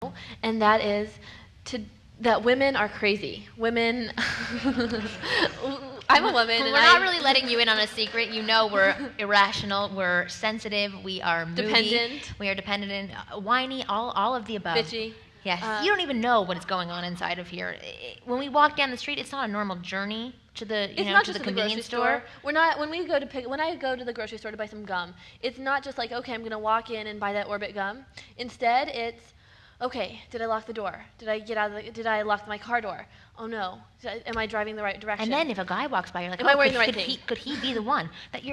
know, and that is that women are crazy. Women, I'm a woman. We're not really letting you in on a secret. You know we're irrational, we're sensitive, we are moody. Dependent. We are dependent, whiny, all of the above. Bitchy. Yes, you don't even know what is going on inside of here. When we walk down the street, it's not a normal journey to the to the convenience store. We're not when I go to the grocery store to buy some gum. It's not just like, okay, I'm going to walk in and buy that Orbit gum. Instead, it's okay, did I lock the door? Did I lock my car door? Oh no. Am I driving the right direction? And then if a guy walks by, you're like, am I wearing the right thing? Could he be the one? That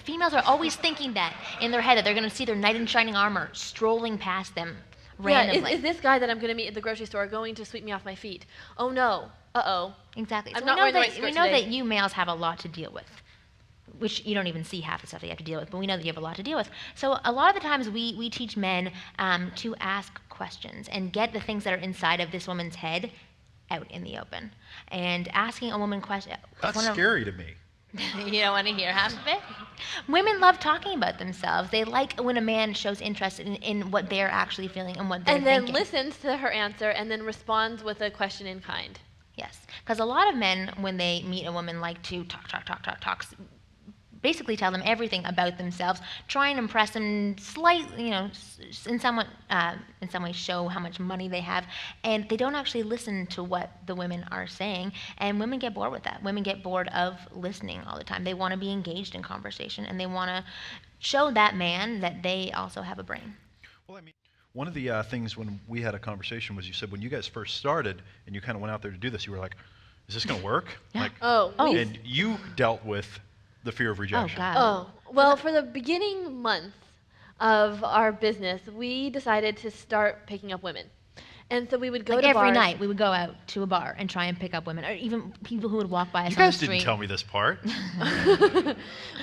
females are always thinking that in their head, that they're going to see their knight in shining armor strolling past them randomly. Yeah, is this guy that I'm going to meet at the grocery store going to sweep me off my feet? Oh no. Uh-oh. Exactly. I'm So not wearing the right skirt we know today. that you males have a lot to deal with, which you don't even see half the stuff that you have to deal with, but we know that you have a lot to deal with. So a lot of the times we teach men to ask questions and get the things that are inside of this woman's head out in the open. And asking a woman questions. That's scary to me. You don't want to hear half of it? Women love talking about themselves. They like when a man shows interest in what they're actually feeling and what they're thinking. And then listens to her answer and then responds with a question in kind. Yes, because a lot of men, when they meet a woman, like to talk, basically tell them everything about themselves, try and impress them slightly, in some way show how much money they have, and they don't actually listen to what the women are saying, and women get bored with that. Women get bored of listening all the time. They want to be engaged in conversation, and they want to show that man that they also have a brain. Well, I mean, one of the things when we had a conversation was you said when you guys first started and you kind of went out there to do this, you were like, is this going to work? Yeah. Like, And you dealt with the fear of rejection. Oh, God. Oh, well, for the beginning months of our business, we decided to start picking up women. And so we would go like to every bars. night, we would go out to a bar and try and pick up women, or even people who would walk by us You on the guys street. didn't tell me this part.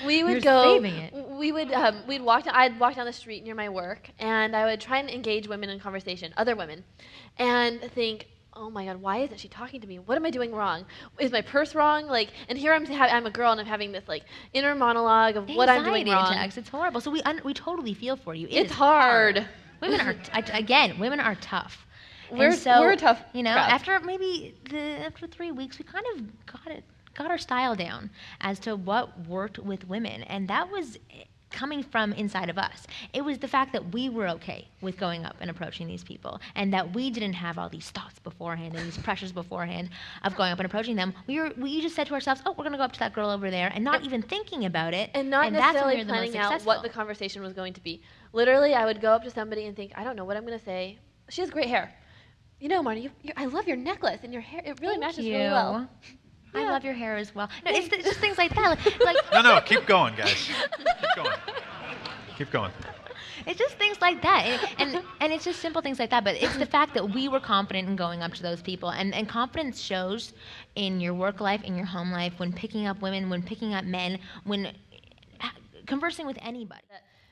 We would You're go. saving it. We would. We'd walk. I'd walk down the street near my work, and I would try and engage women in conversation, other women, and think, oh my God, why isn't she talking to me? What am I doing wrong? Is my purse wrong? And here I'm a girl, and I'm having this inner monologue of what I'm doing wrong. Anxiety attacks. It's horrible. So we totally feel for you. It's hard. Women are women are tough. We're a tough crowd. After 3 weeks, we kind of got our style down as to what worked with women, and that was coming from inside of us. It was the fact that we were okay with going up and approaching these people, and that we didn't have all these thoughts beforehand and these pressures beforehand of going up and approaching them. We just said to ourselves, oh, we're going to go up to that girl over there, and not even thinking about it. And not that's when necessarily we were the most planning out successful. what the conversation was going to be. Literally, I would go up to somebody and think, I don't know what I'm going to say. She has great hair. Marni, I love your necklace, and your hair, it really matches really well. I Yeah. love your hair as well. No, it's just things like that. No, keep going, guys. Keep going. It's just things like that, and it's just simple things like that. But it's the fact that we were confident in going up to those people, and confidence shows in your work life, in your home life, when picking up women, when picking up men, when conversing with anybody.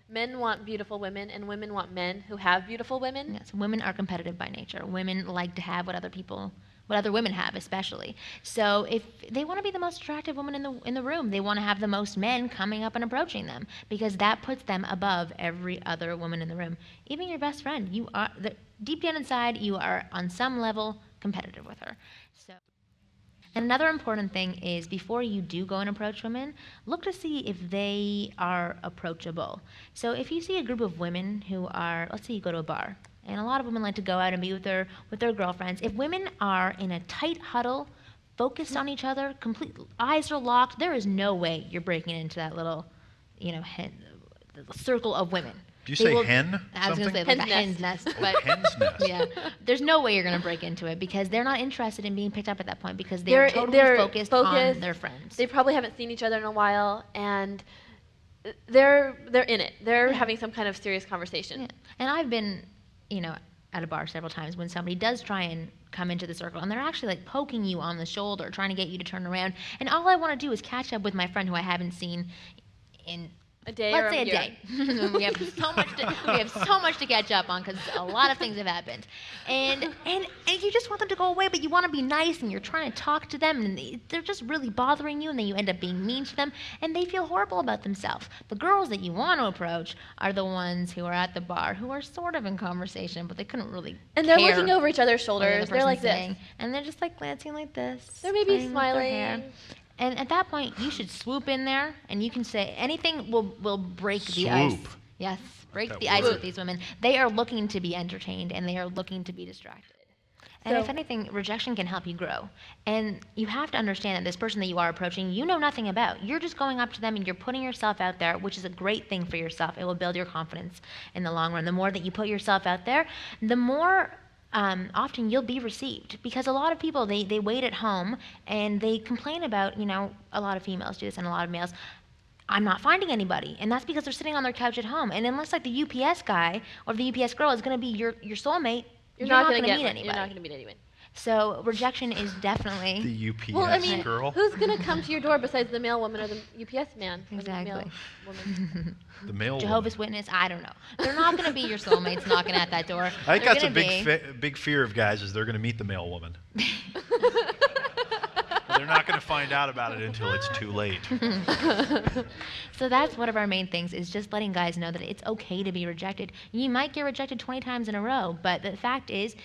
Men want beautiful women, and women want men who have beautiful women. Yes, women are competitive by nature. Women like to have what other women have, especially. So if they want to be the most attractive woman in the room, they want to have the most men coming up and approaching them, because that puts them above every other woman in the room. Even your best friend, deep down inside, you are on some level competitive with her. So. And another important thing is, before you do go and approach women, look to see if they are approachable. So if you see a group of women who are, let's say you go to a bar, and a lot of women like to go out and be with their girlfriends. If women are in a tight huddle, focused on each other, eyes are locked, there is no way you're breaking into that little, circle of women. Do you say hen? I was going to say like a hen's nest. But hen's nest. Yeah. There's no way you're going to break into it, because they're not interested in being picked up at that point, because they're totally focused on their friends. They probably haven't seen each other in a while, and they're in it. They're having some kind of serious conversation. Yeah. And I've been, at a bar several times when somebody does try and come into the circle, and they're actually poking you on the shoulder, trying to get you to turn around. And all I want to do is catch up with my friend who I haven't seen in A day Let's or say a year? day. we have so much to catch up on because a lot of things have happened, and you just want them to go away, but you want to be nice, and you're trying to talk to them, and they're just really bothering you, and then you end up being mean to them, and they feel horrible about themselves. The girls that you want to approach are the ones who are at the bar, who are sort of in conversation, but they couldn't really. And they're care looking over each other's what the other shoulders. They're like person's this. saying, and they're just like glancing like this. They're maybe playing with their hair. smiling. And at that point, you should swoop in there, and you can say anything will break the ice. Swoop. Yes, break That the ice word. with these women. They are looking to be entertained, and they are looking to be distracted. And So- if anything, rejection can help you grow. And you have to understand that this person that you are approaching, you know nothing about. You're just going up to them, and you're putting yourself out there, which is a great thing for yourself. It will build your confidence in the long run. The more that you put yourself out there, the more often you'll be received, because a lot of people they wait at home and they complain about, a lot of females do this and a lot of males, I'm not finding anybody, and that's because they're sitting on their couch at home, and unless like the UPS guy or the UPS girl is going to be your soulmate, you're not going to meet anybody. You're not going to meet anyone. So rejection is definitely The UPS Well, I mean, girl. who's going to come to your door besides the male woman or the UPS man? Or the Exactly. male woman? The male Jehovah's woman. Witness. I don't know. They're not going to be your soulmates knocking at that door. I think They're that's a gonna big fear of guys is they're going to meet the male woman. They're not going to find out about it until it's too late. So that's one of our main things, is just letting guys know that it's okay to be rejected. You might get rejected 20 times in a row, but the fact is,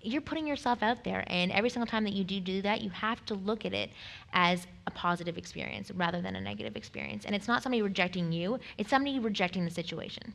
you're putting yourself out there, and every single time that you do that, you have to look at it as a positive experience rather than a negative experience. And it's not somebody rejecting you, it's somebody rejecting the situation.